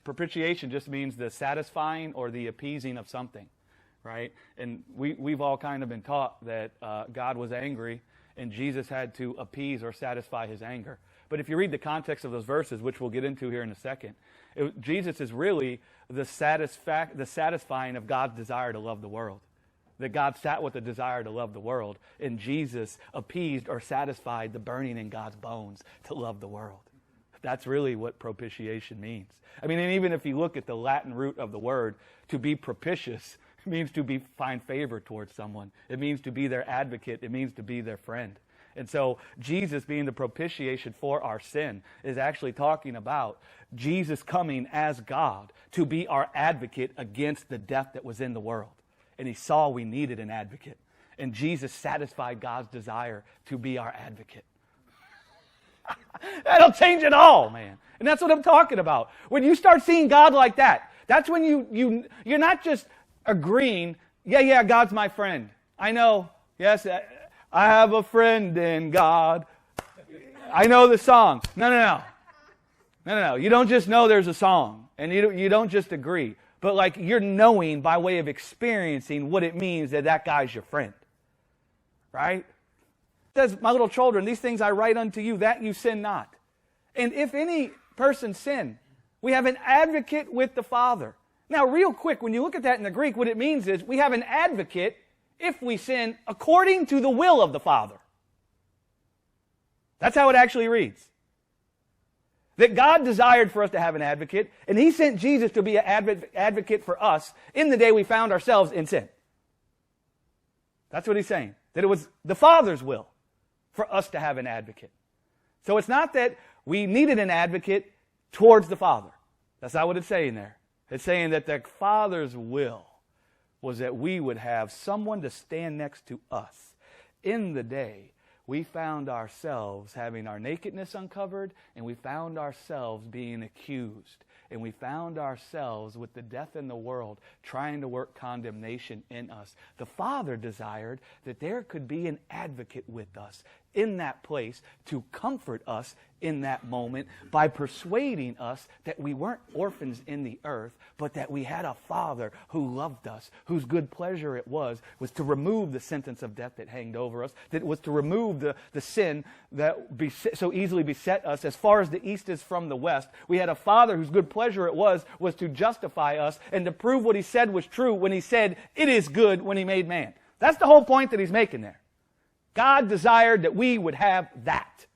Propitiation just means the satisfying or the appeasing of something, right? And we've all kind of been taught that God was angry and Jesus had to appease or satisfy his anger. But if you read the context of those verses, which we'll get into here in a second, Jesus is really the satisfying of God's desire to love the world. That God sat with a desire to love the world, and Jesus appeased or satisfied the burning in God's bones to love the world. That's really what propitiation means. I mean, and even if you look at the Latin root of the word, to be propitious means to find favor towards someone. It means to be their advocate. It means to be their friend. And so Jesus being the propitiation for our sin is actually talking about Jesus coming as God to be our advocate against the death that was in the world. And he saw we needed an advocate. And Jesus satisfied God's desire to be our advocate. That'll change it all, man. And that's what I'm talking about. When you start seeing God like that, that's when you're not just agreeing, yeah, God's my friend. I know, yes, I have a friend in God. I know the song. No. You don't just know there's a song. And you don't just agree. But like you're knowing by way of experiencing what it means that guy's your friend. Right? It says, my little children, these things I write unto you, that you sin not. And if any person sin, we have an advocate with the Father. Now, real quick, when you look at that in the Greek, what it means is we have an advocate if we sin according to the will of the Father. That's how it actually reads. That God desired for us to have an advocate, and he sent Jesus to be an advocate for us in the day we found ourselves in sin. That's what he's saying. That it was the Father's will for us to have an advocate. So it's not that we needed an advocate towards the Father. That's not what it's saying there. It's saying that the Father's will was that we would have someone to stand next to us in the day we found ourselves having our nakedness uncovered, and we found ourselves being accused, and we found ourselves with the death in the world trying to work condemnation in us. The Father desired that there could be an advocate with us in that place to comfort us in that moment by persuading us that we weren't orphans in the earth, but that we had a Father who loved us, whose good pleasure it was to remove the sentence of death that hanged over us, that it was to remove the sin that so easily beset us as far as the east is from the west. We had a Father whose good pleasure it was to justify us and to prove what he said was true when he said, it is good when he made man. That's the whole point that he's making there. God desired that we would have that.